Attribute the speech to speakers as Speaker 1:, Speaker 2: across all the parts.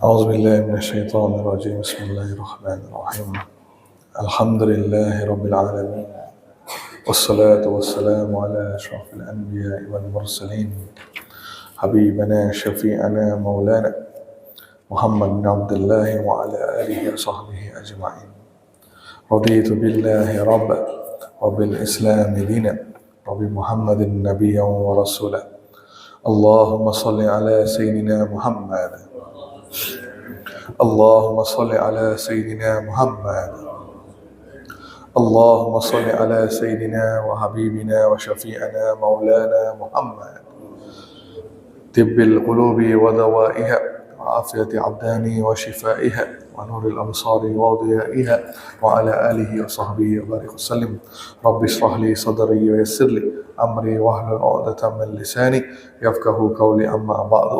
Speaker 1: أعوذ بالله من الشيطان الرجيم. بسم الله الرحمن الرحيم. الحمد لله رب العالمين، والصلاة والسلام على أشرف الأنبياء والمرسلين، حبيبنا شفيعنا مولانا محمد بن عبد الله وعلى آله وصحبه أجمعين. رضيت بالله ربا وبالإسلام دينا وبمحمد نبيا ورسولا. اللهم صل على سيدنا محمد. اللهم صل على سيدنا محمد. اللهم صل على سيدنا وحبيبنا وشفيعنا مولانا محمد، طب القلوب ودوائها وعافية الأبدان وشفائها ونور الأبصار وضيائها وعلى آله وصحبه وبارك وسلم. رب اشرح لي صدري ويسر لي أمري واحلل عقدة من لساني يفقهوا قولي. أما بعد،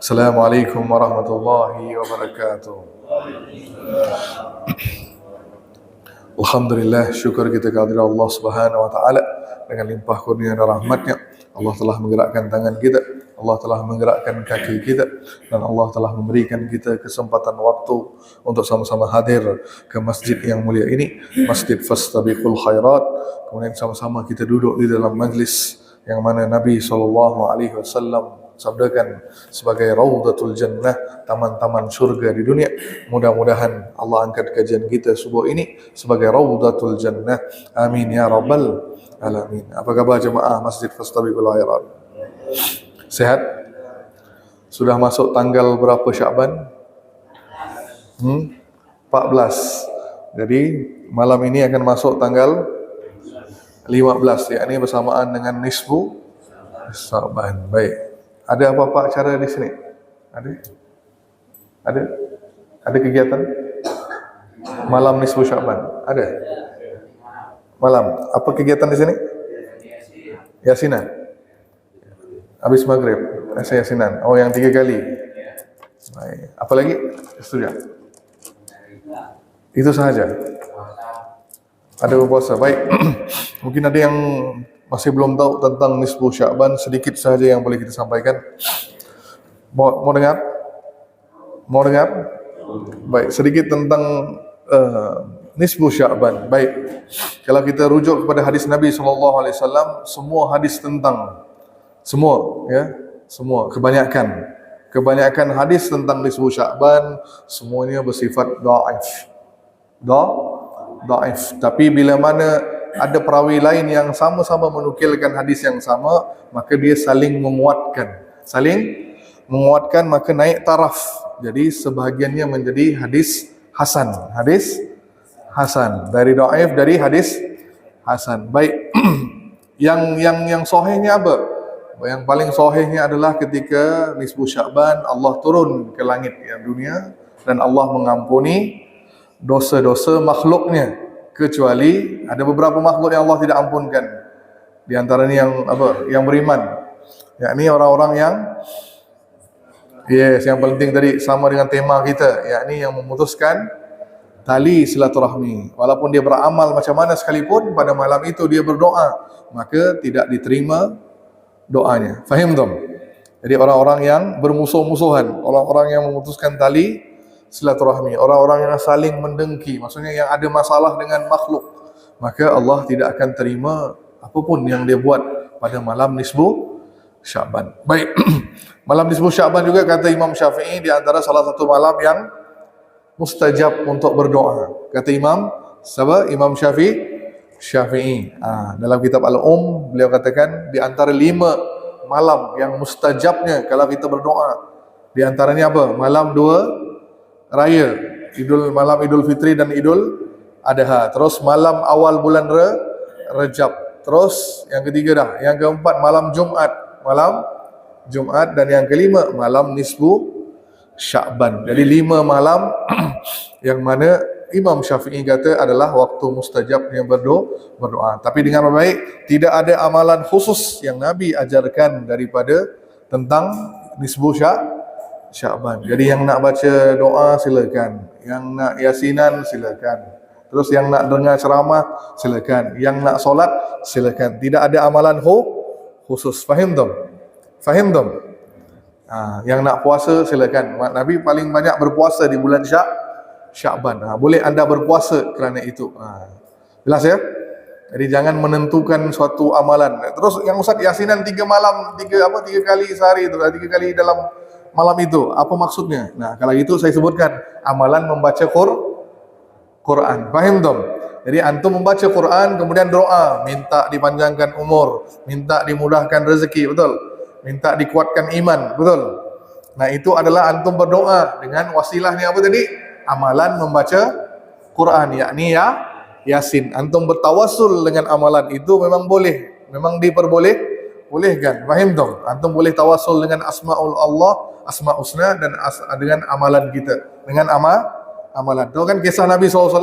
Speaker 1: السلام عليكم ورحمة الله وبركاته. Alhamdulillah, syukur kita kehadirat Allah Subhanahu wa taala dengan limpah kurnia dan rahmatnya. Allah telah menggerakkan tangan kita, Allah telah menggerakkan kaki kita, dan Allah telah memberikan kita kesempatan waktu untuk sama-sama hadir ke masjid yang mulia ini, Masjid Fastabiqul Khairat. Kemudian sama-sama kita duduk di dalam majlis yang mana Nabi SAW sabdakan sebagai Raudatul Jannah, taman-taman surga di dunia. Mudah-mudahan Allah angkat kajian kita subuh ini sebagai Raudatul Jannah. Amin ya rabbal alamin. Apa khabar jemaah Masjid Fastabiqul Khairat? Sehat? Sudah masuk tanggal berapa Sya'ban? 14. Jadi malam ini akan masuk tanggal 15, yakni bersamaan dengan nisfu Sya'ban. Baik. Ada apa-apa acara di sini? Ada kegiatan? Malam nisfu Sya'ban. Ada? Malam. Apa kegiatan di sini? Yasinan. Habis maghrib. Yasinan. Oh, yang 3 kali. Baik. Apa lagi? Sudah. Itu sahaja. Ada puasa. Baik. Mungkin ada yang masih belum tahu tentang nisfu Sya'ban, sedikit saja yang boleh kita sampaikan. Mau dengar? Mau dengar? Baik, sedikit tentang nisfu Sya'ban. Baik. Kalau kita rujuk kepada hadis Nabi SAW, semua hadis tentang kebanyakan hadis tentang nisfu Sya'ban semuanya bersifat dhaif. Tapi bila mana ada perawi lain yang sama-sama menukilkan hadis yang sama, maka dia saling menguatkan, maka naik taraf. Jadi sebahagiannya menjadi hadis hasan. Dari dhaif dari hadis hasan. Baik. yang sahihnya apa? Yang paling sahihnya adalah ketika nisfu Sya'ban Allah turun ke langit yang dunia dan Allah mengampuni dosa-dosa makhluknya, kecuali ada beberapa makhluk yang Allah tidak ampunkan. Di antaranya yang beriman, yakni orang-orang yang penting tadi sama dengan tema kita, yakni yang memutuskan tali silaturahmi. Walaupun dia beramal macam mana sekalipun, pada malam itu dia berdoa, maka tidak diterima doanya. Faham tak? Jadi orang-orang yang bermusuh-musuhan, orang-orang yang memutuskan tali silaturahmi, orang-orang yang saling mendengki, maksudnya yang ada masalah dengan makhluk, maka Allah tidak akan terima apapun yang dia buat pada malam nisfu Sya'ban. Baik. Malam nisfu Sya'ban juga kata Imam Syafi'i di antara salah satu malam yang mustajab untuk berdoa. Kata Imam Syafi'i. Dalam kitab Al-Um beliau katakan di antara 5 malam yang mustajabnya kalau kita berdoa, di antaranya apa? Malam 2 raya, malam Idul Fitri dan Idul Adha. Terus malam awal bulan Rajab. Terus yang ketiga yang keempat malam Jumat, dan yang kelima malam nisfu Sya'ban. Jadi 5 malam yang mana Imam Syafi'i kata adalah waktu mustajabnya berdoa. Tapi dengan baik, tidak ada amalan khusus yang Nabi ajarkan daripada tentang nisfu Sya'ban. Jadi yang nak baca doa silakan, yang nak yasinan silakan, terus yang nak dengar ceramah silakan, yang nak solat silakan. Tidak ada amalan khusus. Faham tak? Yang nak puasa silakan. Nabi paling banyak berpuasa di bulan Sya'ban. Boleh anda berpuasa kerana itu. Jelas ya? Jadi jangan menentukan suatu amalan. Terus yang Ustaz yasinan 3 malam, 3 kali sehari itu, 3 kali dalam malam itu. Apa maksudnya? Nah, kalau itu saya sebutkan amalan membaca Quran. Faham dong? Jadi antum membaca Quran kemudian doa, minta dipanjangkan umur, minta dimudahkan rezeki, betul? Minta dikuatkan iman, betul? Nah, itu adalah antum berdoa dengan wasilahnya apa tadi? Amalan membaca Quran, yakni Yasin. Antum bertawassul dengan amalan itu memang boleh, memang bolehkan. Faham dong? Antum boleh tawassul dengan asmaul Allah, asma husna, dan dengan amalan kita, dengan amalan. Tahu kan kisah Nabi SAW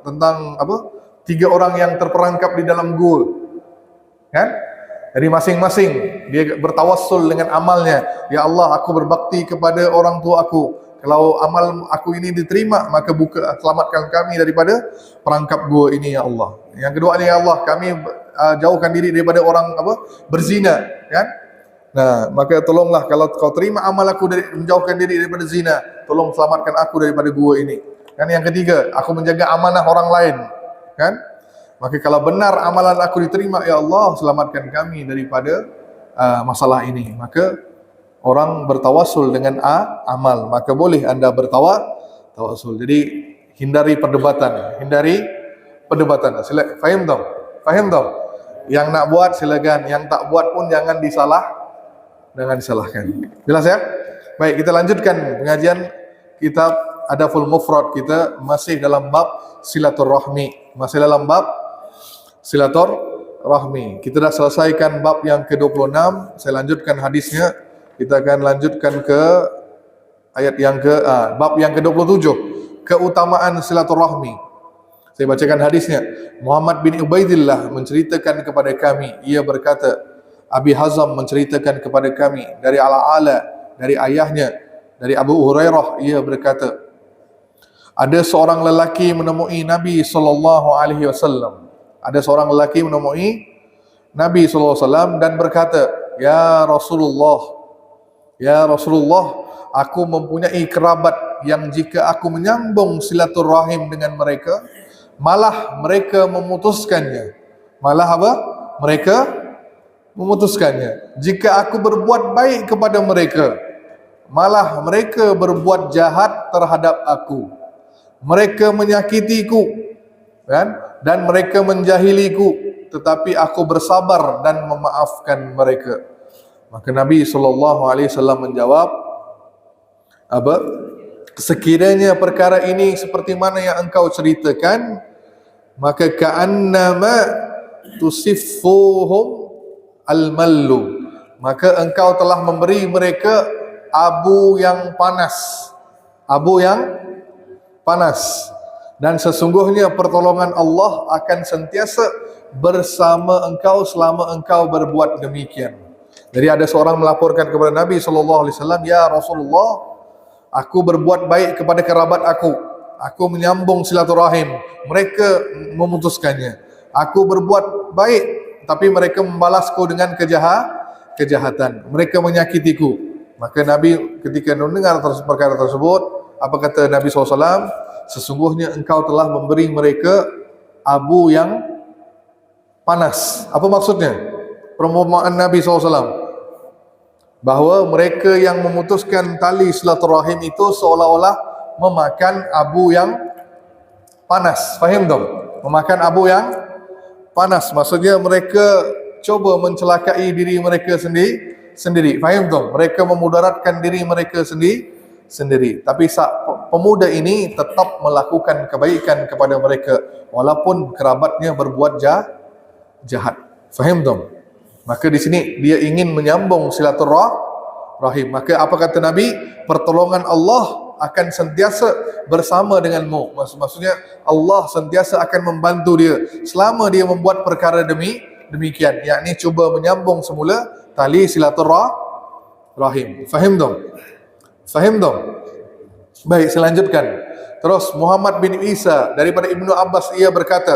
Speaker 1: tentang apa? 3 orang yang terperangkap di dalam gua, kan? Jadi masing-masing dia bertawassul dengan amalnya. Ya Allah, aku berbakti kepada orang tua aku. Kalau amal aku ini diterima, maka selamatkan kami daripada perangkap gua ini ya Allah. Yang kedua ni, ya Allah, kami jauhkan diri daripada orang berzina, kan? Nah, maka tolonglah kalau kau terima amal aku menjauhkan diri daripada zina, tolong selamatkan aku daripada gua ini. Kan yang ketiga, aku menjaga amanah orang lain, kan? Maka kalau benar amalan aku diterima, ya Allah, selamatkan kami daripada masalah ini. Maka orang bertawassul dengan amal, maka boleh anda bertawassul. Jadi hindari perdebatan, Faham dong? Yang nak buat silakan, yang tak buat pun jangan disalahkan. Jelas ya? Baik, kita lanjutkan pengajian kitab Adabul Mufrad kita, masih dalam bab silaturahmi. Kita dah selesaikan bab yang ke-26. Saya lanjutkan hadisnya. Kita akan lanjutkan ke ayat bab yang ke-27, keutamaan silaturahmi. Saya bacakan hadisnya. Muhammad bin Ubaidillah menceritakan kepada kami, ia berkata, Abi Hazam menceritakan kepada kami dari Al-Ala, dari ayahnya, dari Abu Hurairah, ia berkata, ada seorang lelaki menemui Nabi SAW. Ada seorang lelaki menemui Nabi SAW dan berkata, Ya Rasulullah, aku mempunyai kerabat yang jika aku menyambung silaturahim dengan mereka, malah mereka memutuskannya. Jika aku berbuat baik kepada mereka, malah mereka berbuat jahat terhadap aku. Mereka menyakitiku, kan? Dan mereka menjahiliku, tetapi aku bersabar dan memaafkan mereka. Maka Nabi SAW menjawab, sekiranya perkara ini seperti mana yang engkau ceritakan, maka ka'annama tusiffuhum al-mallu, maka engkau telah memberi mereka abu yang panas. Dan sesungguhnya pertolongan Allah akan sentiasa bersama engkau selama engkau berbuat demikian. Jadi ada seorang melaporkan kepada Nabi SAW, Ya Rasulullah, aku berbuat baik kepada kerabat aku menyambung silaturahim, mereka memutuskannya. Aku berbuat baik, tapi mereka membalasku dengan kejahatan. Mereka menyakitiku. Maka Nabi ketika mendengar perkara tersebut, apa kata Nabi SAW? Sesungguhnya engkau telah memberi mereka abu yang panas. Apa maksudnya? Perumpamaan Nabi SAW, bahawa mereka yang memutuskan tali silaturahim itu seolah-olah memakan abu yang panas. Faham dong? Memakan abu yang panas, maksudnya mereka coba mencelakai diri mereka sendiri. Faham dong? Mereka memudaratkan diri mereka sendiri. Tapi pemuda ini tetap melakukan kebaikan kepada mereka walaupun kerabatnya berbuat jahat. Faham dong? Maka di sini dia ingin menyambung silaturahim. Maka apa kata Nabi? Pertolongan Allah akan sentiasa bersama denganmu. Maksudnya Allah sentiasa akan membantu dia selama dia membuat perkara demikian, yakni cuba menyambung semula tali silaturahim. Faham dong? Baik, saya lanjutkan. Terus Muhammad bin Isa daripada Ibnu Abbas, ia berkata,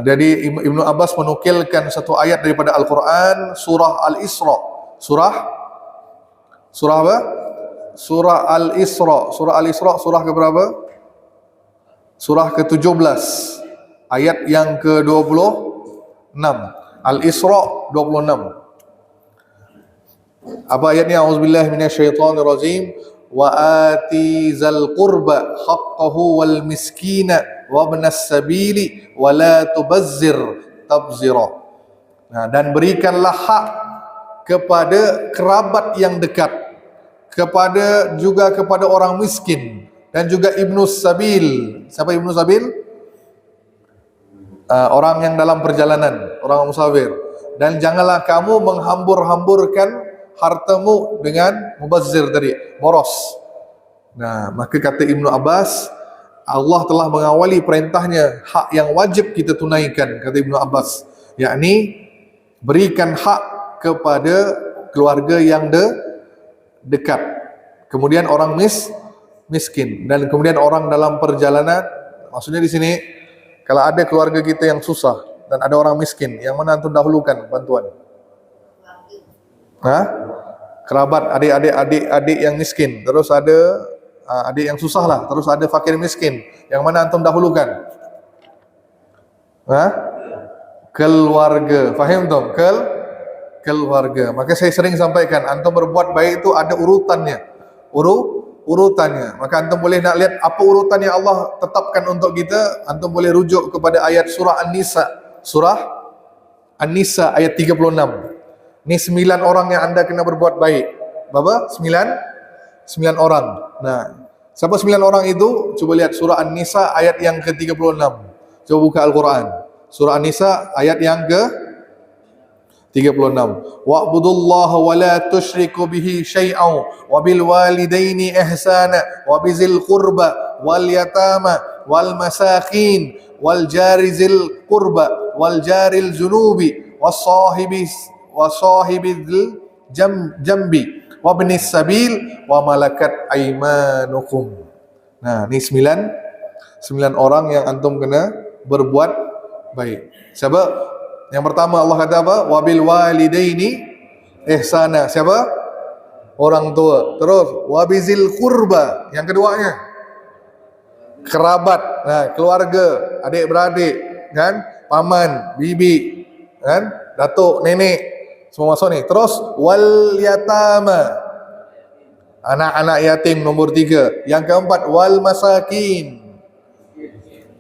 Speaker 1: jadi Ibnu Abbas menukilkan satu ayat daripada Al-Quran, surah Al-Isra. Surah Surah apa? Surah Al-Isra. Surah Al-Isra surah ke berapa? Surah ke-17. Ayat yang ke-26. Al-Isra 26. Apa ayatnya? Auzubillahi minasyaitonirrajim. Wa ati zal qurba haqqahu wal miskina wa ibnas sabili wa la tubazzir tabzira. Nah, dan berikanlah hak kepada kerabat yang dekat, kepada orang miskin, dan juga ibnus sabil. Siapa ibnus sabil? Orang yang dalam perjalanan, orang musafir. Dan janganlah kamu menghambur-hamburkan hartamu dengan mubazzir tadi, boros. Nah, maka kata Ibnu Abbas, Allah telah mengawali perintahnya hak yang wajib kita tunaikan, kata Ibnu Abbas, yakni berikan hak kepada keluarga yang dekat, kemudian orang miskin, dan kemudian orang dalam perjalanan. Maksudnya di sini, kalau ada keluarga kita yang susah dan ada orang miskin, yang mana antum dahulukan bantuan? Kerabat, adik yang miskin, terus ada adik yang susah lah, terus ada fakir miskin, yang mana antum dahulukan? Keluarga. Faham tom? Keluarga. Maka saya sering sampaikan, antum berbuat baik itu ada urutannya. Urutannya. Maka antum boleh nak lihat apa urutan yang Allah tetapkan untuk kita, antum boleh rujuk kepada ayat surah An-Nisa. Surah An-Nisa ayat 36. Ini 9 orang yang anda kena berbuat baik. Berapa? 9 orang. Nah, siapa 9 orang itu? Coba lihat surah An-Nisa ayat yang ke-36. Coba buka Al-Quran. Surah An-Nisa ayat yang ke-36. Wa'budullaha wa la tusyriku bihi syai'an wa bil walidaini ihsana wa bizil qurba wal yatama wal masakin wal jarizil qurba wal jaril junubi was sahibil jambi wa ibnis sabil wa malakat aymanukum. Nah, ini 9 orang yang antum kena berbuat baik. Siapa? Yang pertama Allah kata apa? Wabil walidaini ihsana. Siapa? Orang tua. Terus wabizil qurba. Yang keduanya kerabat. Nah, keluarga, adik-beradik, kan? Paman, bibi, kan? Datuk, nenek, semua masuk ni. Terus wal yatama. Anak-anak yatim nombor 3. Yang keempat wal masakin.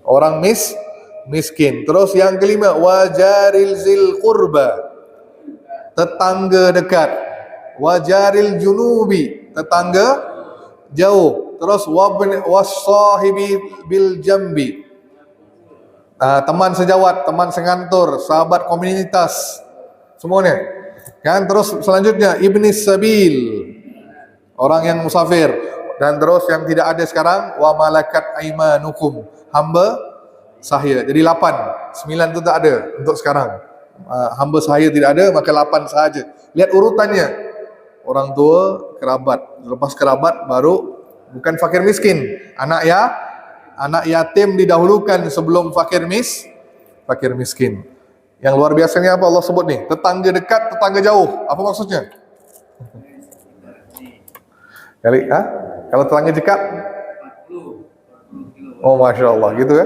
Speaker 1: Orang miskin. Terus yang kelima wajaril zil qurba, tetangga dekat. Wajaril junubi, tetangga jauh. Terus wasahibi bil jambi, teman sejawat, teman sengantor, sahabat komunitas, semuanya kan. Terus selanjutnya ibnis sabil, orang yang musafir. Dan terus yang tidak ada sekarang wa malakat aimanukum, hamba sahaya. Jadi 8, 9 itu tak ada untuk sekarang. Hamba sahaya tidak ada, maka 8 sahaja. Lihat urutannya. Orang tua, kerabat. Lepas kerabat baru bukan fakir miskin. Anak yatim didahulukan sebelum fakir miskin. Yang luar biasanya apa Allah sebut nih? Tetangga dekat, tetangga jauh. Apa maksudnya? Kalau tetangga dekat, oh Masya Allah, gitu ya.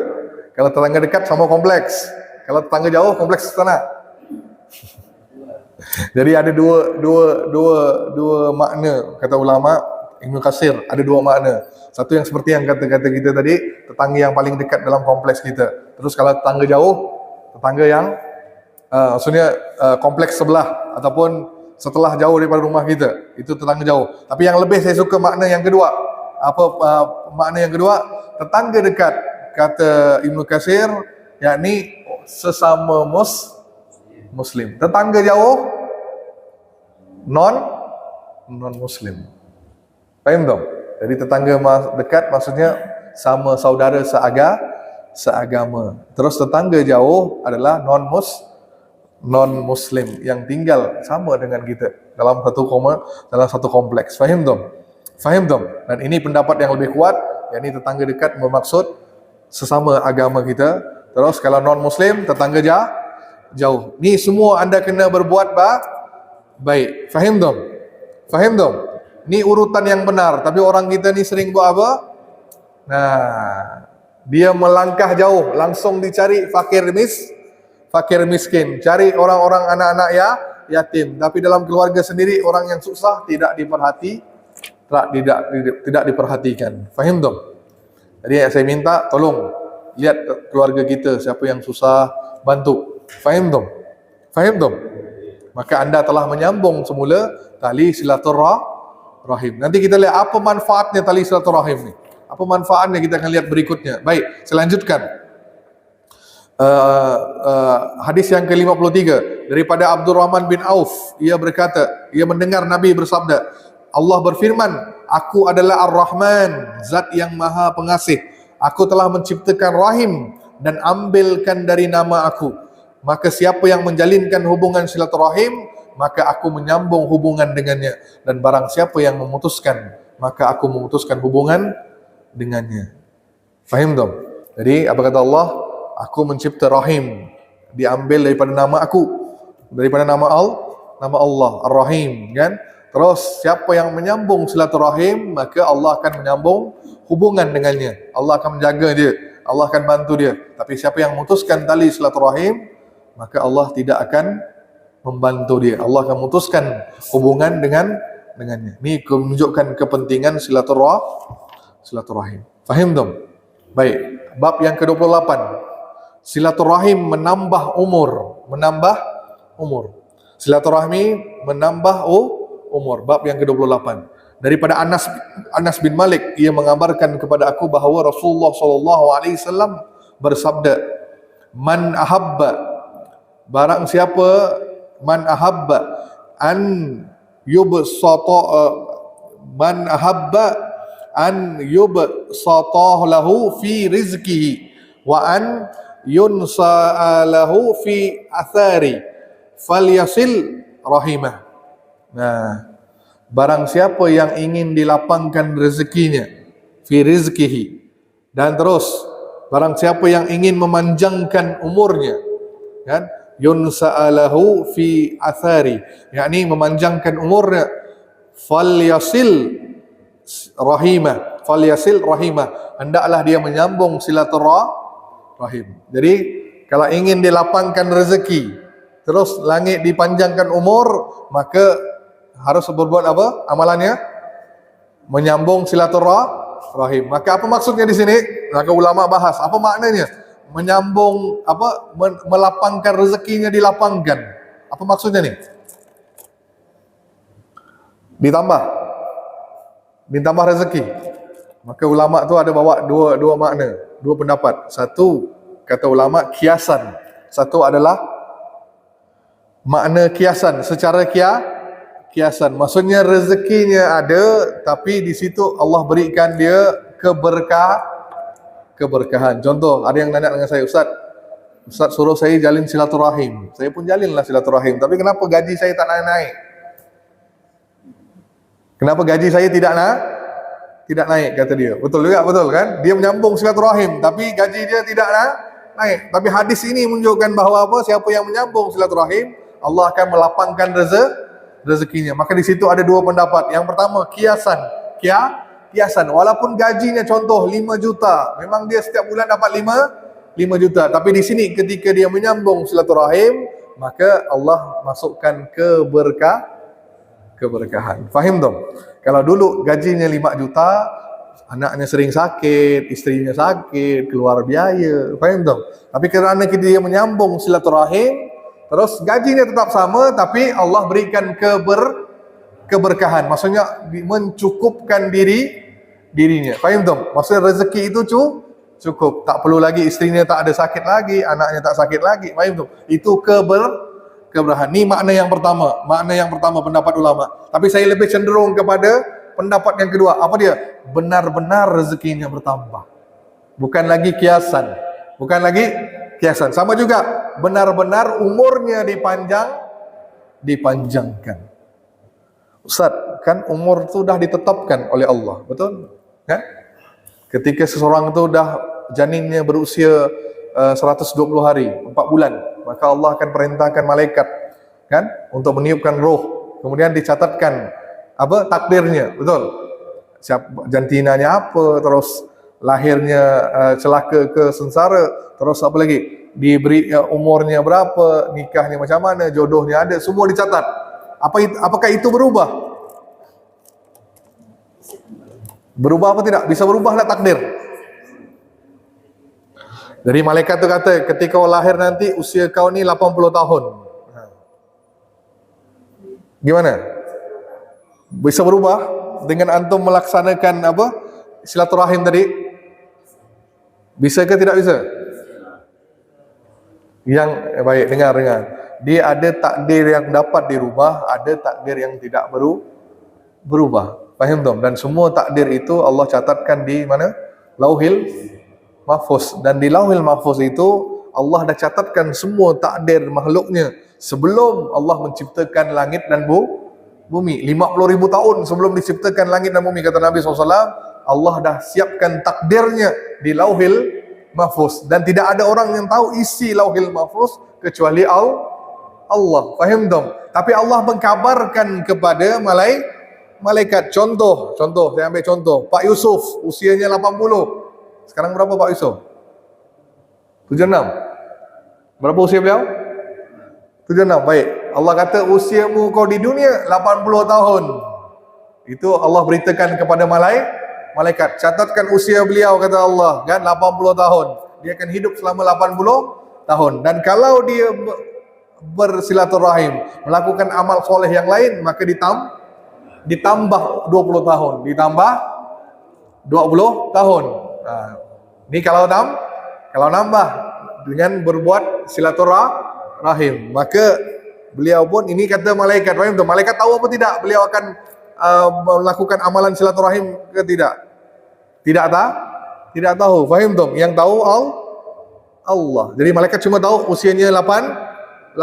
Speaker 1: Kalau tetangga dekat sama kompleks. Kalau tetangga jauh, kompleks tanah. Jadi ada dua makna, kata ulama Ibnu Katsir, ada 2 makna. Satu yang seperti yang kata-kata kita tadi, tetangga yang paling dekat dalam kompleks kita. Terus kalau tetangga jauh, tetangga yang maksudnya kompleks sebelah ataupun setelah jauh daripada rumah kita, itu tetangga jauh. Tapi yang lebih saya suka makna yang kedua. Apa makna yang kedua? Tetangga dekat, kata Ibnu Katsir, yakni sesama muslim. Tetangga jauh non muslim. Faham tak? Jadi tetangga dekat maksudnya sama saudara seagama. Terus tetangga jauh adalah non muslim yang tinggal sama dengan kita dalam satu kompleks. Faham tak? Dan ini pendapat yang lebih kuat, yakni tetangga dekat bermaksud sesama agama kita. Terus kalau non muslim, tetangga jauh. Ni semua anda kena berbuat baik. Faham tak? Ni urutan yang benar, tapi orang kita ni sering buat apa? Nah, dia melangkah jauh, langsung dicari fakir miskin, cari orang-orang anak-anak yatim. Tapi dalam keluarga sendiri orang yang susah tidak diperhatikan. Faham tak? Jadi saya minta tolong lihat keluarga kita siapa yang susah, bantu. Faham tak? Faham tak? Maka anda telah menyambung semula tali silaturahim. Nanti kita lihat apa manfaatnya tali silaturahim ni. Apa manfaatnya kita akan lihat berikutnya. Baik, selanjutkan. Hadis yang ke-53 daripada Abdurrahman bin Auf, ia berkata, ia mendengar Nabi bersabda, Allah berfirman, aku adalah Ar-Rahman, zat yang maha pengasih. Aku telah menciptakan rahim dan ambilkan dari nama aku. Maka siapa yang menjalinkan hubungan silaturahim, maka aku menyambung hubungan dengannya. Dan barang siapa yang memutuskan, maka aku memutuskan hubungan dengannya. Faham tak? Jadi apa kata Allah? Aku mencipta rahim, diambil daripada nama aku, daripada nama Allah Ar-Rahim, kan? Terus siapa yang menyambung silaturahim, maka Allah akan menyambung hubungan dengannya. Allah akan menjaga dia, Allah akan bantu dia. Tapi siapa yang memutuskan tali silaturahim, maka Allah tidak akan membantu dia. Allah akan memutuskan hubungan dengannya. Ini menunjukkan kepentingan silaturahim. Faham tak? Baik, bab yang ke-28. Silaturahim menambah umur. Silaturahmi menambah umur. Bab yang ke-28. Daripada Anas bin Malik, ia mengabarkan kepada aku bahawa Rasulullah SAW bersabda, Man ahabba, barang siapa, man ahabba an yubsata, man ahabba an yubsata lahu fi rizqihi wa an yunsa lahu fi athari falyasil rahimah. Nah, barang siapa yang ingin dilapangkan rezekinya, fi rizqihi, dan terus barang siapa yang ingin memanjangkan umurnya, kan, yunsa'alahu fi athari, yakni memanjangkan umurnya, falyasil rahimah, hendaklah dia menyambung silaturahim. Jadi kalau ingin dilapangkan rezeki, terus langit dipanjangkan umur, maka harus berbuat apa amalannya? Menyambung silaturahim. Maka apa maksudnya di sini? Maka ulama bahas apa maknanya menyambung, apa, melapangkan rezekinya, dilapangkan. Apa maksudnya nih? Ditambah rezeki. Maka ulama tu ada bawa dua makna, dua pendapat. Satu kata ulama kiasan. Satu adalah makna kiasan, secara kiasan. Maksudnya rezekinya ada, tapi di situ Allah berikan dia keberkahan. Contoh, ada yang nanya dengan saya, Ustaz suruh saya jalin silaturahim. Saya pun jalinlah silaturahim, tapi kenapa gaji saya tak naik? Kenapa gaji saya tidak naik, kata dia. Betul juga, betul kan? Dia menyambung silaturahim, tapi gaji dia tidak naik. Tapi hadis ini menunjukkan bahawa apa? Siapa yang menyambung silaturahim, Allah akan melapangkan rezekinya. Maka di situ ada dua pendapat. Yang pertama, kiasan. Walaupun gajinya contoh 5 juta, memang dia setiap bulan dapat 5 juta. Tapi di sini ketika dia menyambung silaturahim, maka Allah masukkan keberkahan. Faham tak? Kalau dulu gajinya 5 juta, anaknya sering sakit, istrinya sakit, keluar biaya. Faham tak? Tapi kerana dia menyambung silaturahim, terus gajinya tetap sama, tapi Allah berikan keberkahan. Maksudnya mencukupkan dirinya. Faham tak? Maksudnya rezeki itu cukup. Tak perlu lagi istrinya tak ada sakit lagi, anaknya tak sakit lagi. Faham tak? Itu keberkahan. Ini makna yang pertama. Pendapat ulama. Tapi saya lebih cenderung kepada pendapat yang kedua. Apa dia? Benar-benar rezekinya bertambah. Bukan lagi kiasan. Sama juga, benar-benar umurnya dipanjangkan. Ustaz, kan umur itu dah ditetapkan oleh Allah, betul? Kan? Ketika seseorang itu dah janinnya berusia 120 hari, 4 bulan, maka Allah akan perintahkan malaikat, kan, untuk meniupkan roh. Kemudian dicatatkan apa takdirnya, betul. Jantinanya apa, terus lahirnya celaka ke sengsara, terus apa lagi? Diberi umurnya berapa, nikahnya macam mana, jodohnya ada, semua dicatat. Apakah itu berubah? Berubah apa tidak? Bisa berubahlah takdir. Jadi malaikat tu kata, ketika kau lahir nanti usia kau ni 80 tahun. Gimana? Bisa berubah dengan antum melaksanakan apa? Silaturahim tadi? Bisa ke tidak bisa? Yang baik, dengar. Dia ada takdir yang dapat dirubah, ada takdir yang tidak berubah. Faham tak? Dan semua takdir itu Allah catatkan di mana? Lauhil Mahfuz. Dan di Lauhil Mahfuz itu Allah dah catatkan semua takdir makhluknya sebelum Allah menciptakan langit dan bumi. 50,000 tahun sebelum diciptakan langit dan bumi, kata Nabi SAW, Allah dah siapkan takdirnya di Lauhil Mahfuz. Dan tidak ada orang yang tahu isi Lauhil Mahfuz kecuali Allah. Faham tak? Tapi Allah mengkabarkan kepada malaikat. Contoh, saya ambil contoh. Pak Yusuf usianya 80. Sekarang berapa Pak Yusuf? 76. Berapa usia beliau? 76. Baik. Allah kata usiamu kau di dunia 80 tahun. Itu Allah beritakan kepada malaikat. Catatkan usia beliau, kata Allah, kan 80 tahun. Dia akan hidup selama 80 tahun. Dan kalau dia bersilaturahim, melakukan amal soleh yang lain, maka ditambah 20 tahun. Ditambah 20 tahun. Nah, ini kalau nambah dengan berbuat silaturahim, maka beliau pun, ini kata malaikat, malaikat tahu apa tidak beliau akan melakukan amalan silaturahim ke tidak? Tidak tahu. Faham tak? Yang tahu Allah. Jadi malaikat cuma tahu usianya 80.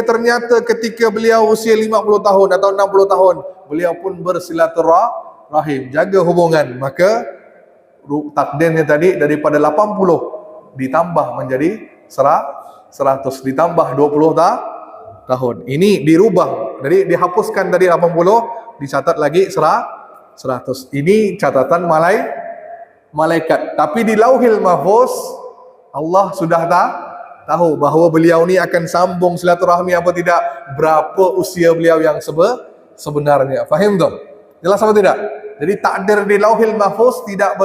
Speaker 1: Ternyata ketika beliau usia 50 tahun atau 60 tahun, beliau pun bersilaturahim, jaga hubungan, maka takdirnya tadi daripada 80 ditambah menjadi 100, ditambah 20 tahun. Ini dirubah. Jadi dihapuskan dari 80, dicatat lagi 100. Ini catatan malaikat. Tapi di Lauhil Mahfuz Allah sudah tahu bahawa beliau ni akan sambung silaturahmi apa tidak, berapa usia beliau yang sebenarnya. Faham tak? Jelas apa tidak? Jadi takdir di Lauhil Mahfuz tidak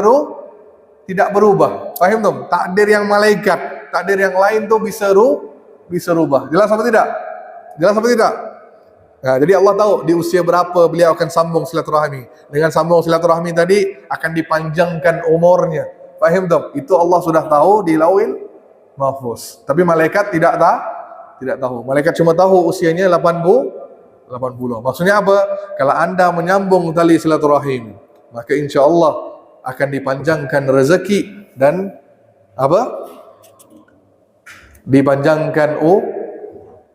Speaker 1: berubah. Faham tak? Takdir yang malaikat, takdir yang lain tu bisa rubah. Jelas apa tidak? Nah, jadi Allah tahu di usia berapa beliau akan sambung silaturahmi. Dengan sambung silaturahmi tadi akan dipanjangkan umurnya. Faham tak? Itu Allah sudah tahu di Lauhil Mahfuz. Tapi malaikat tidak tahu. Malaikat cuma tahu usianya 80. Maksudnya apa? Kalau anda menyambung tali silaturahim, maka insya-Allah akan dipanjangkan rezeki dan apa?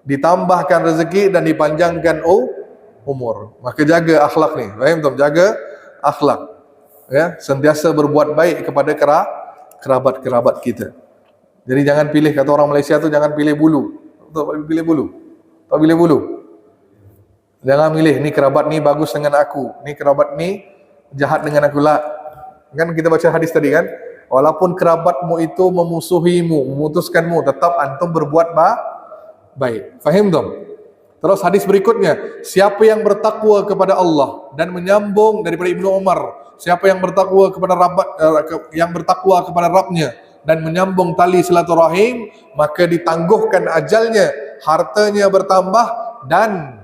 Speaker 1: Ditambahkan rezeki dan dipanjangkan umur. Maka jaga akhlak ni. Faham tak? Jaga akhlak. Ya, sentiasa berbuat baik kepada kerabat kita. Jadi jangan pilih, kata orang Malaysia tu, jangan pilih bulu. Tak pilih bulu. Jangan pilih ni kerabat ni bagus dengan aku, ni kerabat ni jahat dengan aku lah. Kan kita baca hadis tadi kan, walaupun kerabatmu itu memusuhimu, memutuskanmu, tetap antum berbuat baik. Faham tak? Terus hadis berikutnya, siapa yang bertakwa kepada Allah dan menyambung daripada Ibnu Umar, siapa yang bertakwa kepada Rabbnya dan menyambung tali silaturahim, maka ditangguhkan ajalnya, hartanya bertambah dan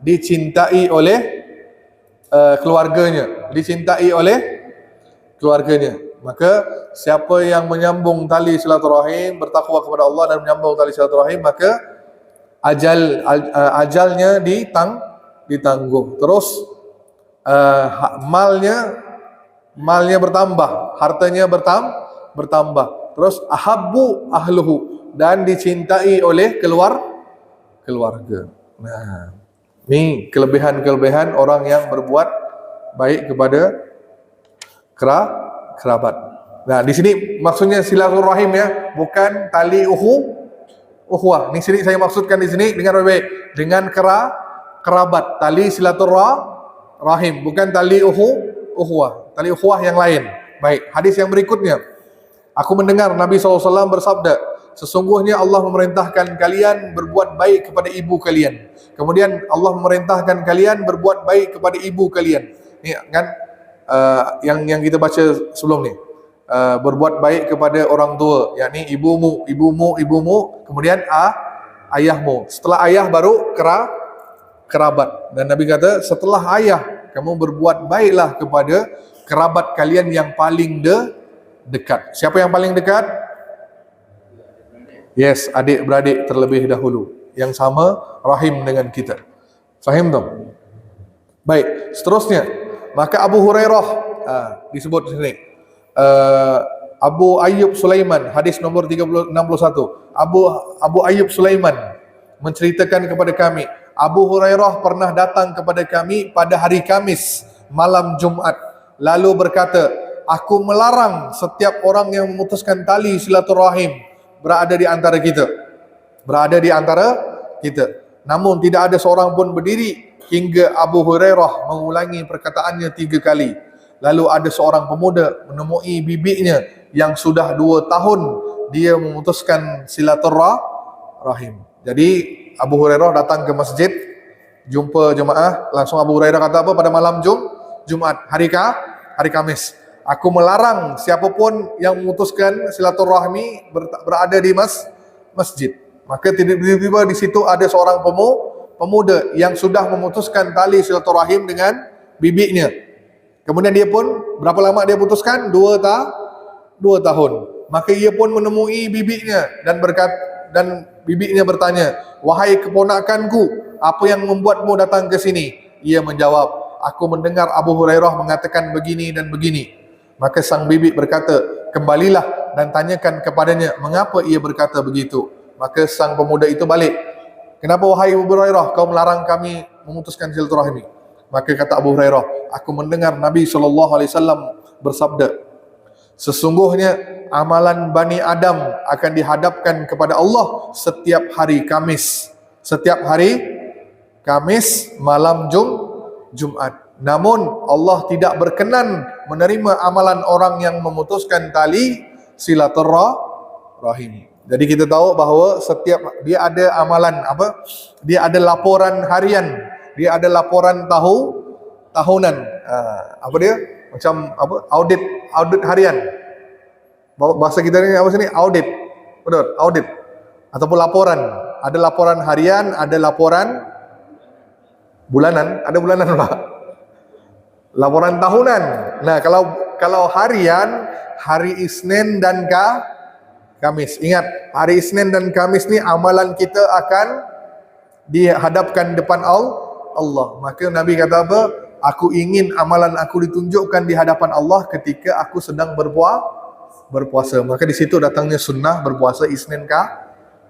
Speaker 1: dicintai oleh keluarganya. Maka siapa yang menyambung tali silaturahim, bertakwa kepada Allah dan menyambung tali silaturahim, maka ajalnya ditangguh. Terus malnya bertambah, hartanya bertambah. Terus ahabbu ahluhu, dan dicintai oleh keluarga. Nah, ini kelebihan orang yang berbuat baik kepada kerabat. Nah, di sini maksudnya silaturahim ya, bukan tali ukhuwah. Di sini saya maksudkan di sini dengan baik, dengan kerabat, tali silaturahim rahim, bukan tali uhuwah. Tali uhuwah yang lain. Baik, hadis yang berikutnya. Aku mendengar Nabi SAW bersabda, sesungguhnya Allah memerintahkan kalian berbuat baik kepada ibu kalian. Kemudian Allah memerintahkan kalian berbuat baik kepada ibu kalian. Ini kan yang kita baca sebelum ni. Berbuat baik kepada orang tua, yakni ibumu, kemudian ayahmu. Setelah ayah baru kerabat. Dan Nabi kata, setelah ayah kamu berbuat baiklah kepada kerabat kalian yang paling dekat. Siapa yang paling dekat? Yes, adik-beradik terlebih dahulu, yang sama rahim dengan kita. Faham tak? Baik, seterusnya, maka Abu Hurairah disebut di sini. Abu Ayyub Sulaiman, hadis nomor 61. Abu Ayyub Sulaiman menceritakan kepada kami, Abu Hurairah pernah datang kepada kami pada hari Kamis malam Jumat, lalu berkata, aku melarang setiap orang yang memutuskan tali silaturahim berada di antara kita. Namun tidak ada seorang pun berdiri hingga Abu Hurairah mengulangi perkataannya 3 kali. Lalu ada seorang pemuda menemui bibinya yang sudah 2 tahun dia memutuskan silaturahim. Jadi Abu Hurairah datang ke masjid, jumpa jemaah, langsung Abu Hurairah kata apa pada malam Jumat, hari Kamis. Aku melarang siapapun yang memutuskan silaturahmi berada di masjid. Maka tiba-tiba di situ ada seorang pemuda yang sudah memutuskan tali silaturahim dengan bibinya. Kemudian dia pun, berapa lama dia putuskan? 2 tahun. Maka ia pun menemui bibinya dan bibinya bertanya, wahai keponakanku, apa yang membuatmu datang ke sini? Ia menjawab, aku mendengar Abu Hurairah mengatakan begini dan begini. Maka sang bibi berkata, kembalilah dan tanyakan kepadanya mengapa ia berkata begitu. Maka sang pemuda itu balik, kenapa wahai Abu Hurairah kau melarang kami memutuskan silaturahmi? Maka kata Abu Hurairah, aku mendengar Nabi SAW bersabda, sesungguhnya amalan Bani Adam akan dihadapkan kepada Allah setiap hari Kamis. Setiap hari Kamis malam Jumat. Namun Allah tidak berkenan menerima amalan orang yang memutuskan tali silaturahim. Jadi kita tahu bahawa setiap dia ada amalan apa? Dia ada laporan harian, dia ada laporan tahunan. Apa dia? Macam apa? Audit harian. Bahasa kita ni apa sini? Audit. Betul, audit. Ataupun laporan. Ada laporan harian, ada laporan bulanan, ada bulanan Pak. Laporan tahunan. Nah, kalau harian, hari Isnin dan Kamis. Ingat, hari Isnin dan Kamis ni amalan kita akan dihadapkan depan Allah. Maka Nabi kata apa? Aku ingin amalan aku ditunjukkan di hadapan Allah ketika aku sedang berpuasa. Maka di situ datangnya sunnah berpuasa Isnin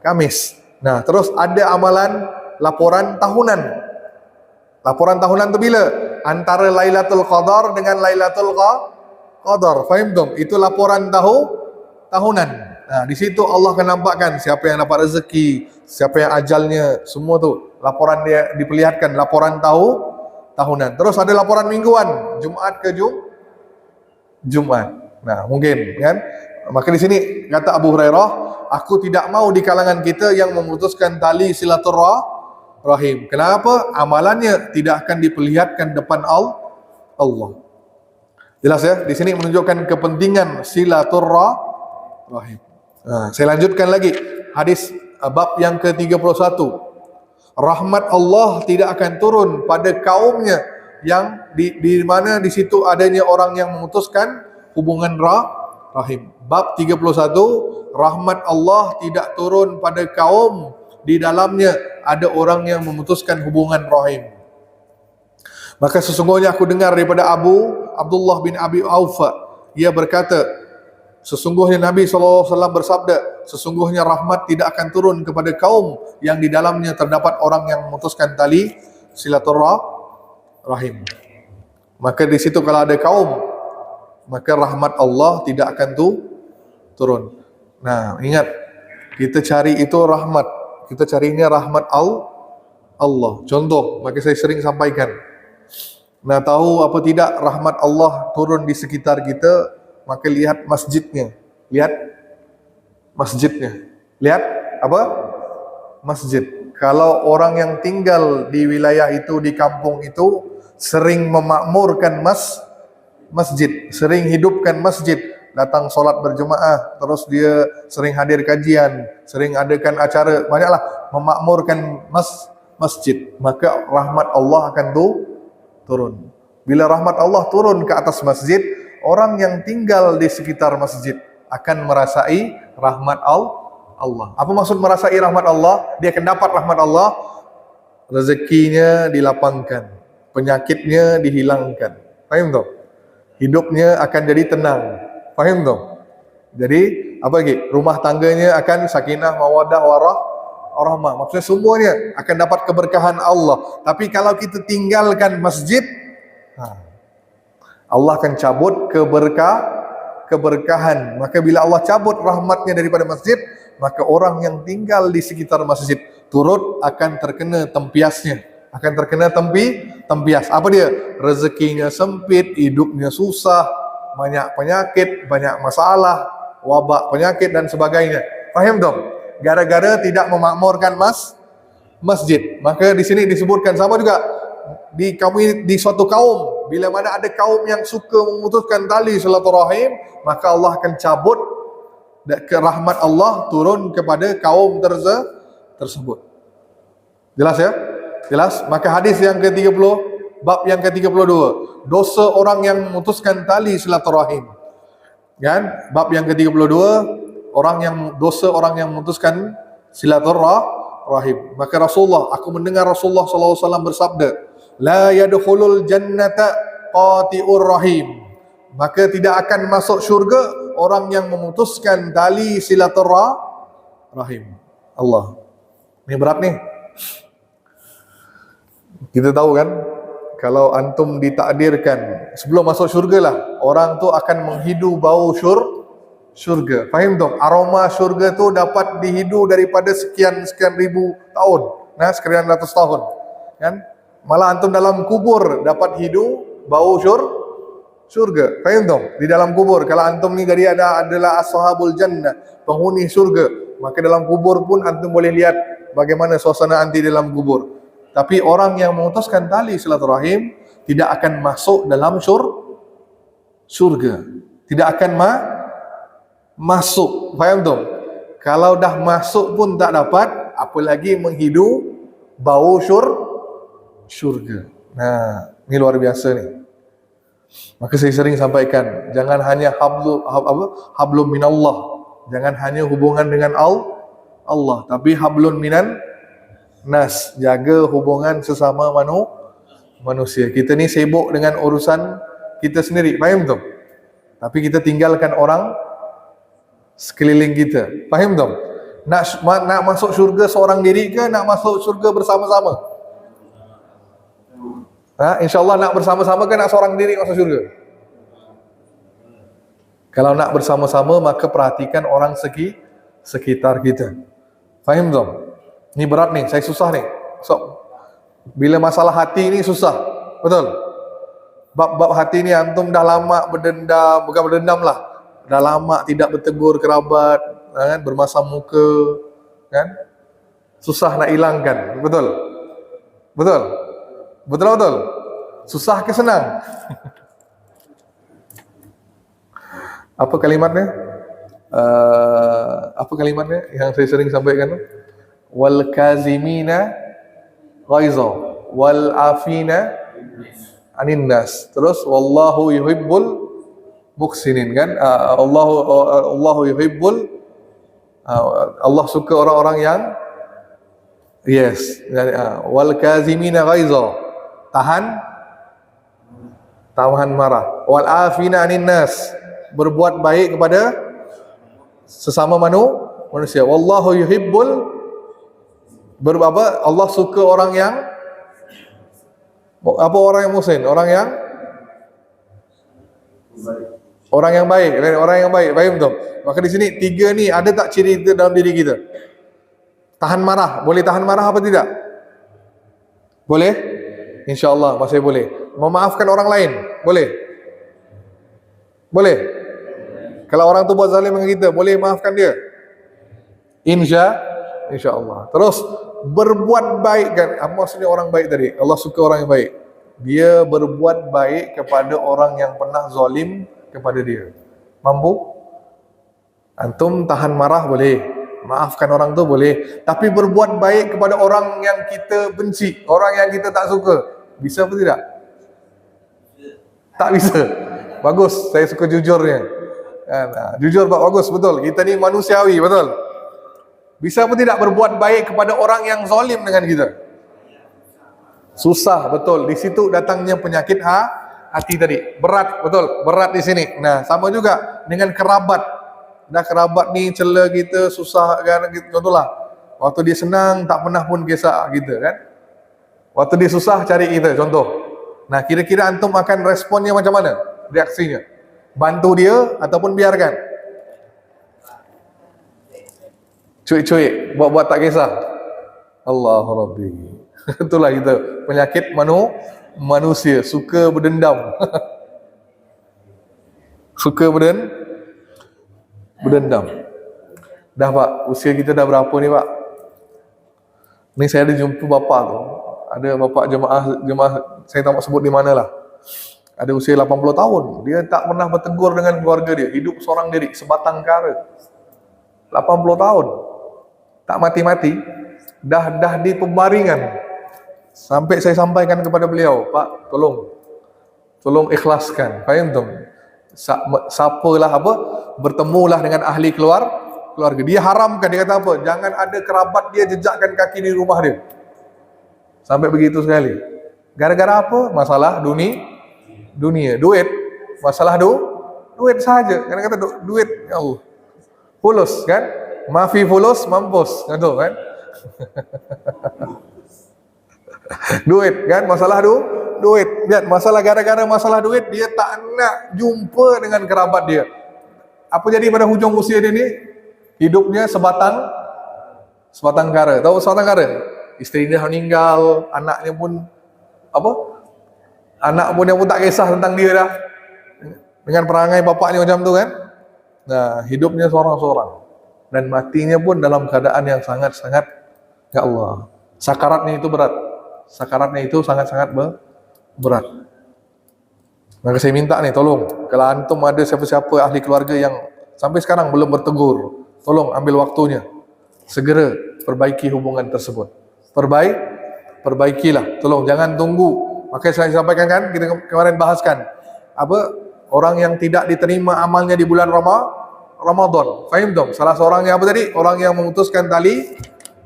Speaker 1: Kamis. Nah, terus ada amalan laporan tahunan. Laporan tahunan itu bila? Antara Lailatul Qadar dengan Lailatul Qadar. Faham tak? Itu laporan tahunan. Nah, di situ Allah akan nampakkan siapa yang dapat rezeki, siapa yang ajalnya, semua tu laporan dia diperlihatkan, laporan tahunan. Terus ada laporan mingguan, Jumat ke Jumat. Nah, mungkin kan? Maka di sini kata Abu Hurairah, aku tidak mau di kalangan kita yang memutuskan tali silaturahim. Kenapa? Amalannya tidak akan diperlihatkan depan Allah. Jelas ya? Di sini menunjukkan kepentingan silaturahim. Nah, saya lanjutkan lagi hadis bab yang ke-31. Rahmat Allah tidak akan turun pada kaumnya yang di mana di situ adanya orang yang memutuskan hubungan rahim. Bab 31, rahmat Allah tidak turun pada kaum di dalamnya ada orang yang memutuskan hubungan rahim. Maka sesungguhnya aku dengar daripada Abdullah bin Abi Aufa, ia berkata, sesungguhnya Nabi SAW bersabda, sesungguhnya rahmat tidak akan turun kepada kaum yang di dalamnya terdapat orang yang memutuskan tali silaturahim. Maka di situ kalau ada kaum, maka rahmat Allah tidak akan turun. Nah, ingat, kita cari itu rahmat. Kita carinya rahmat Allah. Contoh, maka saya sering sampaikan. Nak tahu apa tidak rahmat Allah turun di sekitar kita, maka lihat masjidnya. Lihat masjidnya. Lihat apa? Masjid. Kalau orang yang tinggal di wilayah itu, di kampung itu, sering memakmurkan masjid, sering hidupkan masjid, datang solat berjemaah, terus dia sering hadir kajian, sering adakan acara, banyaklah memakmurkan masjid, maka rahmat Allah akan turun. Bila rahmat Allah turun ke atas masjid, orang yang tinggal di sekitar masjid akan merasai rahmat Allah. Apa maksud merasai rahmat Allah? Dia akan dapat rahmat Allah, rezekinya dilapangkan, penyakitnya dihilangkan. Faham tak? Hidupnya akan jadi tenang. Faham tak? Jadi apa lagi? Rumah tangganya akan sakinah, mawaddah, warahmah. Maksudnya semuanya akan dapat keberkahan Allah. Tapi kalau kita tinggalkan masjid, Allah akan cabut keberkahan. Maka bila Allah cabut rahmatnya daripada masjid, maka orang yang tinggal di sekitar masjid turut akan terkena tempiasnya. Akan terkena tempias. Apa dia? Rezekinya sempit, hidupnya susah, banyak penyakit, banyak masalah, wabak penyakit dan sebagainya. Faham tak? Gara-gara tidak memakmurkan masjid. Maka di sini disebutkan sama juga di suatu kaum, bila mana ada kaum yang suka memutuskan tali silaturahim, maka Allah akan cabut ke rahmat Allah turun kepada kaum tersebut. Jelas ya? Jelas? Maka hadis yang ke-30, bab yang ke-32, dosa orang yang memutuskan tali silaturahim. Kan? Bab yang ke-32, dosa orang yang memutuskan silaturahim. Maka aku mendengar Rasulullah SAW bersabda, la yadkhulul jannata qati'ur rahim. Maka tidak akan masuk syurga orang yang memutuskan tali silaturahim. Allah. Ini berat nih. Kita tahu kan, kalau antum ditakdirkan sebelum masuk syurga lah, orang tu akan menghidu bau syurga. Faham tak? Aroma syurga tu dapat dihidu daripada sekian ribu tahun, sekian ratus tahun. Kan? Malah antum dalam kubur dapat hidu bau syurga. Faham tak? Di dalam kubur, kalau antum ni adalah ashabul jannah, penghuni syurga, maka dalam kubur pun antum boleh lihat bagaimana suasana anti dalam kubur. Tapi orang yang memutuskan tali silaturahim tidak akan masuk dalam syurga. Tidak akan masuk. Faham tak? Kalau dah masuk pun tak dapat, apalagi menghidu bau syurga. Nah, ini luar biasa ni. Maka saya sering sampaikan, jangan hanya hablum minallah. Jangan hanya hubungan dengan Allah, tapi hablun minan nas, jaga hubungan sesama manusia. Kita ni sibuk dengan urusan kita sendiri, faham tak? Tapi kita tinggalkan orang sekeliling kita, faham tak? Nak masuk syurga seorang diri ke nak masuk syurga bersama-sama? InsyaAllah nak bersama-sama ke nak seorang diri masuk syurga? Kalau nak bersama-sama, maka perhatikan orang sekitar kita. Faham tak? Ni berat ni, saya susah ni. So, bila masalah hati ni susah, betul? Bab hati ni antum dah lama berdendam, bukan berdendam lah, dah lama tidak bertegur kerabat, kan? Bermasam muka, kan? Susah nak hilangkan, betul? Betul? Betul? Susah ke senang? Apa kalimatnya? Apa kalimatnya yang saya sering sampaikan tu? Wal kazimina ghaiza wal afina anin nas. Terus wallahu yuhibbul muhsinin, kan? Allahu yuhibbul, Allah suka orang-orang yang wal kazimina ghaiza, tahan marah, wal afina anin nas, berbuat baik kepada sesama manusia. Wallahu yuhibbul, Allah suka orang yang orang yang muhsin, orang yang baik, faham tak? Maka di sini tiga ni ada tak ciri itu dalam diri kita? Tahan marah, boleh tahan marah apa tidak? Boleh? InsyaAllah masih boleh. Memaafkan orang lain, boleh? Boleh? Kalau orang tu buat zalim dengan kita, boleh maafkan dia? Insya Allah. Terus berbuat baik kan? Apa maksudnya orang baik tadi? Allah suka orang yang baik. Dia berbuat baik kepada orang yang pernah zalim kepada dia. Mampu? Antum tahan marah boleh, maafkan orang tu boleh. Tapi berbuat baik kepada orang yang kita benci, orang yang kita tak suka, bisa apa tidak? Tak bisa. Bagus, saya suka jujurnya. Jujur Pak, bagus, betul. Kita ni manusiawi, betul. Bisa apa tidak berbuat baik kepada orang yang zalim dengan kita? Susah, betul. Di situ datangnya penyakit hati tadi. Berat, betul. Berat di sini. Nah, sama juga dengan kerabat. Dah kerabat ni cela kita, susah kan, contohlah. Waktu dia senang tak pernah pun kisah kita kan. Waktu dia susah cari kita, contoh. Nah, kira-kira antum akan responnya macam mana? Reaksinya? Bantu dia ataupun biarkan? Cuik-cuik, buat-buat tak kisah. Allahu Rabbi. Itulah kita, penyakit manusia, suka berdendam. Suka berdendam. Dah Pak, usia kita dah berapa ni Pak? Ni saya ada jumpa bapa tu. Ada bapa jemaah saya tak mau sebut di mana lah. Ada usia 80 tahun. Dia tak pernah bertegur dengan keluarga dia. Hidup seorang diri, sebatang kara. 80 tahun. Tak mati-mati. Dah di pembaringan. Sampai saya sampaikan kepada beliau, Pak, tolong ikhlaskan. Faham tu? Siapalah apa? Bertemulah dengan ahli keluarga. Dia haramkan, dia kata apa? Jangan ada kerabat dia jejakkan kaki di rumah dia. Sampai begitu sekali. Gara-gara apa? Masalah dunia, duit. Masalah duit saja. Karena kata duit, ya Allah. Fulus kan? Mafi fulus mampus, kan tu kan? Duit kan, masalah duit. Lihat, gara-gara masalah duit dia tak nak jumpa dengan kerabat dia. Apa jadi pada hujung usia dia ni? Hidupnya sebatang kara. Tahu sebatang kara? Isteri dia meninggal, anaknya pun apa? Anak pun yang pun tak kisah tentang dia dah. Dengan perangai bapaknya macam tu kan? Nah, hidupnya seorang-seorang. Dan matinya pun dalam keadaan yang sangat-sangat, ya Allah, sakaratnya itu berat. Sakaratnya itu sangat-sangat berat. Maka saya minta nih, tolong, kalau antum ada siapa-siapa ahli keluarga yang sampai sekarang belum bertegur, tolong ambil waktunya, segera perbaiki hubungan tersebut. Perbaikilah, tolong, jangan tunggu. Makanya saya sampaikan kan, kita kemarin bahaskan, apa, orang yang tidak diterima amalnya di bulan Ramadan. Faham dong? Salah seorangnya apa tadi? Orang yang memutuskan tali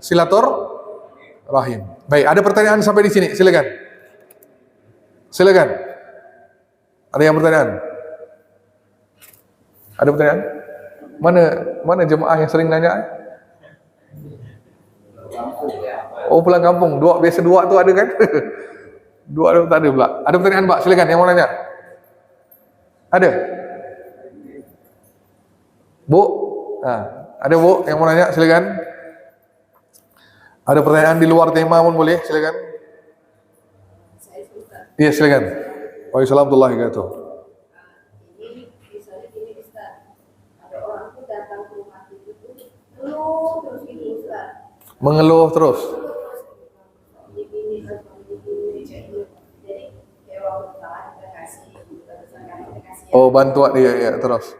Speaker 1: silaturahim. Baik, ada pertanyaan sampai di sini? Silakan. Ada yang pertanyaan? Ada pertanyaan? Mana jemaah yang sering nanya? Oh, pulang kampung. Biasa dua tu ada kan? Dua tu tak ada pula. Ada pertanyaan Pak? Silakan, yang mau nanya. Ada? Bu? Ada Bu yang mau nanya? Silakan. Ada pertanyaan di luar tema pun boleh, silakan. Iya, silakan. Waalaikumsalam warahmatullahi wabarakatuh.
Speaker 2: Ini misalnya gini Ustaz, ada orang tuh datang ke rumah itu ngeluh terus gitu Ustaz.
Speaker 1: Mengeluh terus.
Speaker 2: Jadi kayak waktu salah kita kasih,
Speaker 1: Oh, bantuan dia ya terus.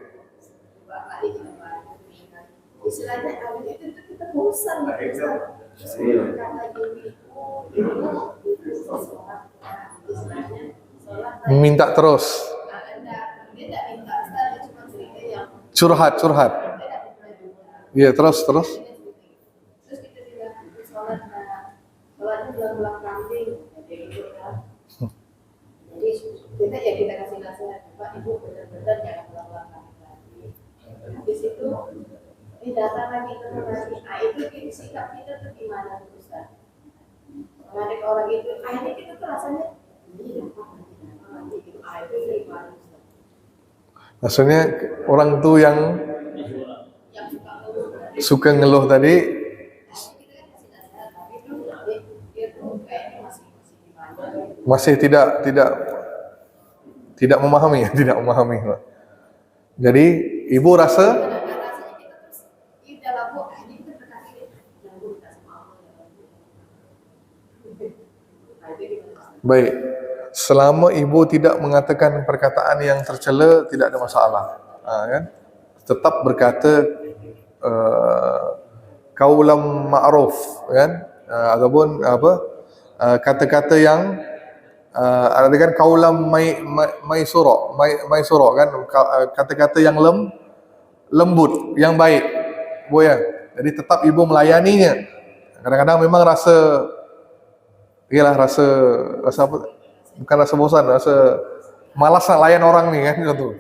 Speaker 2: Istilahnya kalau itu kita bosan gitu Ustaz. Karena gini
Speaker 1: Minta terus.
Speaker 2: Dia tak minta Ustaz, dia cuma cerita yang
Speaker 1: Curhat. Iya, terus.
Speaker 2: Terus kita bilang sholatnya berulang kambing, kayak gitu kan. Jadi kita kasih nasihat, Pak Ibu benar-benar jangan berulang kambing lagi. Habis itu ini datang lagi. Itu sikap kita tuh gimana tuh Ustaz? Menarik orang itu, akhirnya kita tuh rasanya
Speaker 1: Maksudnya orang tu yang suka ngeluh tadi masih tidak tidak memahami, tidak memahami. Jadi ibu rasa
Speaker 2: Kadang-kadang rasanya kita terus ini dalam bu, ini kita berkasih yang bu kita sama Allah ya bu. Nah, itu gimana?
Speaker 1: baik. Selama ibu tidak mengatakan perkataan yang tercela, tidak ada masalah, kan? Tetap berkata kaulam ma'ruf, kan? Ataupun apa? Kata-kata yang ada kan kaulam maisura, kan? Kata-kata yang lembut, yang baik, bu ya. Jadi tetap ibu melayaninya. Kadang-kadang memang rasa apa? Bukan rasa bosan, rasa malas nak layan orang ni kan gitu.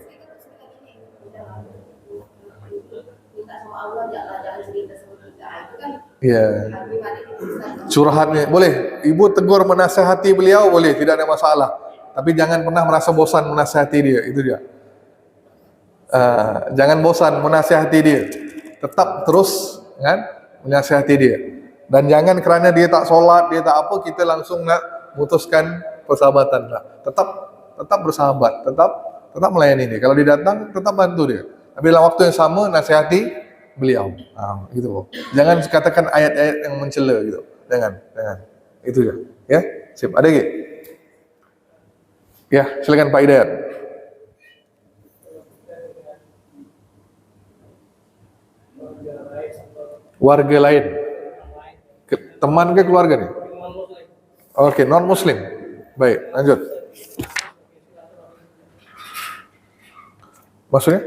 Speaker 2: Minta sama Allah jangan cerita sama kita. Itu kan
Speaker 1: Iya.
Speaker 2: pribadi kita.
Speaker 1: Curhatnya boleh, ibu tegur menasihati beliau boleh, tidak ada masalah. Tapi jangan pernah merasa bosan menasihati dia, itu dia. Jangan bosan menasihati dia. Tetap terus kan menasihati dia. Dan jangan kerana dia tak solat, dia tak apa, kita langsung nak memutuskan persahabatan. Tetap bersahabat, tetap melayani dia. Kalau dia datang, tetap bantu dia. Tapi dalam waktu yang sama nasihati beliau. Gitu. Jangan katakan ayat-ayat yang mencela gitu. Jangan. Itu je. Ya, sip. Ada lagi? Ya, silakan Pak Hidayat. Warga lain. Teman ke keluarga nih? Oke, non muslim. Baik, lanjut. Maksudnya?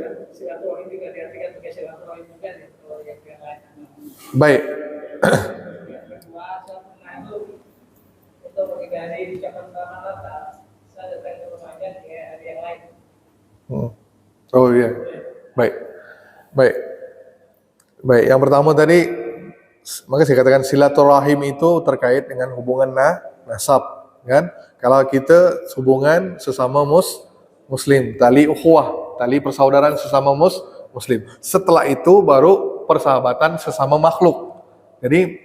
Speaker 1: Baik. Oh iya. Baik. Yang pertama tadi, maka saya katakan silaturahim itu terkait dengan hubungan nasab, kan? Kalau kita hubungan sesama muslim, tali ukhuwah, tali persaudaraan sesama muslim. Setelah itu baru persahabatan sesama makhluk. Jadi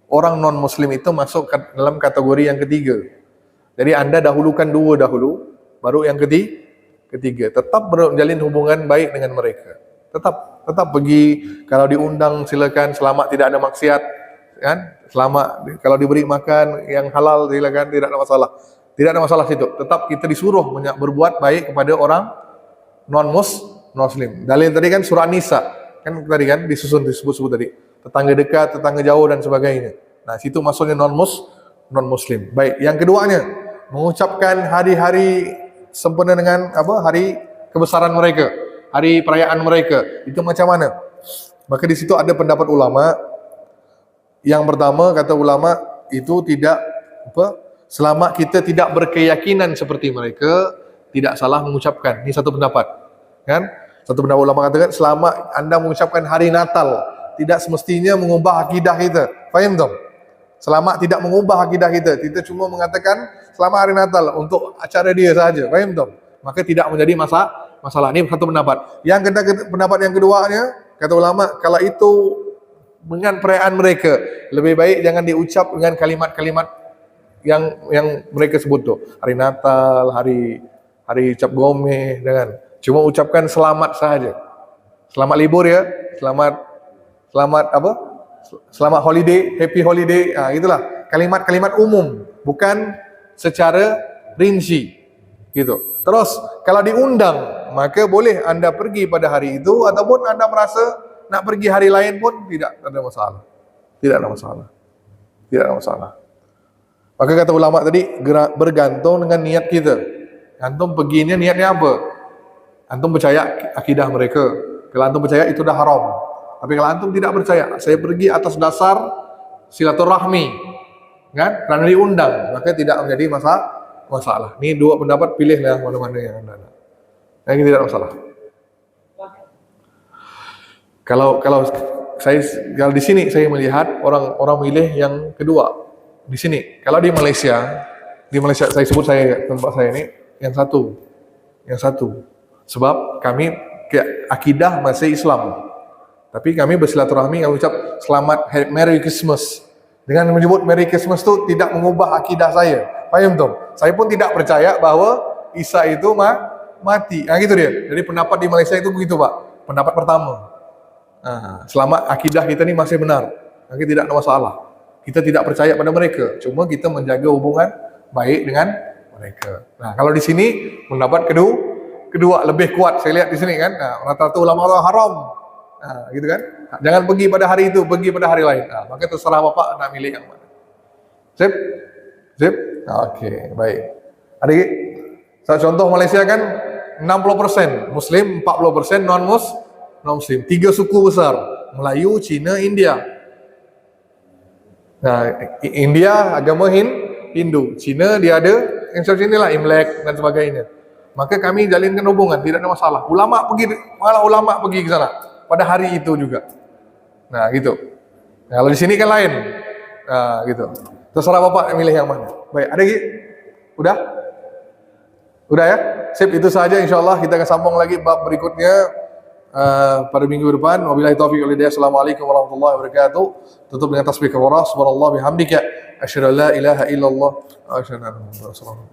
Speaker 1: orang non muslim itu masuk dalam kategori yang ketiga. Jadi Anda dahulukan dua dahulu, baru yang ketiga. Tetap menjalin hubungan baik dengan mereka. Tetap pergi, kalau diundang silakan, selamat tidak ada maksiat, kan? Selamat kalau diberi makan yang halal silakan, tidak ada masalah. Tidak ada masalah situ. Tetap kita disuruh berbuat baik kepada orang non muslim. Dalil tadi kan surah Nisa, kan tadi kan disebut tadi. Tetangga dekat, tetangga jauh dan sebagainya. Nah, situ maksudnya non muslim. Baik, yang keduanya mengucapkan hari-hari sempena dengan hari kebesaran mereka, hari perayaan mereka. Itu macam mana? Maka di situ ada pendapat ulama. Yang pertama kata ulama itu tidak selama kita tidak berkeyakinan seperti mereka, tidak salah mengucapkan. Ini satu pendapat, kan? Satu pendapat ulama katakan selama Anda mengucapkan hari Natal, tidak semestinya mengubah akidah kita. Faham tak? Selama tidak mengubah akidah kita, kita cuma mengatakan selama hari Natal untuk acara dia saja. Faham tak? Maka tidak menjadi masalah. Ini satu pendapat. Yang pendapat yang keduanya kata ulama, kalau itu dengan perayaan mereka, lebih baik jangan diucap dengan kalimat-kalimat yang mereka sebut tu. Hari Natal, hari Cap Gomeh, jangan. Cuma ucapkan selamat saja. Selamat libur ya, selamat Selamat holiday, happy holiday. Itulah kalimat-kalimat umum, bukan secara rinci. Gitu. Terus kalau diundang, maka boleh Anda pergi pada hari itu, ataupun Anda merasa nak pergi hari lain pun tidak ada masalah. Tidak ada masalah. Maka kata ulama tadi, bergantung dengan niat kita. Antum perginya niatnya apa? Antum percaya akidah mereka. Kalau antum percaya itu dah haram. Tapi kalau antum tidak percaya, saya pergi atas dasar silaturahmi, kan? Kerana diundang, maka tidak menjadi masalah. Ini dua pendapat, pilihlah mana-mana yang anda nak. Yang ini tidak masalah. Kalau di sini saya melihat orang milih yang kedua. Di sini, kalau di Malaysia saya sebut tempat saya ini yang satu. Sebab kami akidah masih Islam. Tapi kami bersilaturahmi, kami ucap selamat Merry Christmas. Dengan menyebut Merry Christmas itu tidak mengubah akidah saya. Faham tak? Saya pun tidak percaya bahawa Isa itu mati. Gitu dia. Jadi pendapat di Malaysia itu begitu Pak. Pendapat pertama. Selama akidah kita ini masih benar, maka tidak ada masalah. Kita tidak percaya pada mereka, cuma kita menjaga hubungan baik dengan mereka. Nah, kalau di sini pendapat kedua lebih kuat. Saya lihat di sini kan, rata-rata ulama Allah haram. Gitu kan? Jangan pergi pada hari itu, pergi pada hari lain. Maka terserah Bapak nak milih yang mana. Sip? Oke, baik. Adik, saya contoh Malaysia kan 60% Muslim, 40% non-Muslim. 3 suku besar, Melayu, Cina, India. Nah, India agama Hindu, Cina dia ada yang seperti inilah Imlek dan sebagainya. Maka kami jalinkan hubungan, tidak ada masalah. Ulama pergi ke sana pada hari itu juga. Nah, gitu. Nah, kalau di sini kan lain. Nah, gitu. Terserah Bapak milih yang mana. Baik, ada lagi? Udah ya? Sip, itu saja insyaallah. Kita akan sambung lagi bab berikutnya pada minggu depan. Wabillahi taufiq wal hidayah. Assalamualaikum warahmatullahi wabarakatuh. Tutup dengan tasbih kafarah. Subhanallah bihamdika asyhadu an la ilaha illallah wa asyhadu anna Muhammadar rasulullah.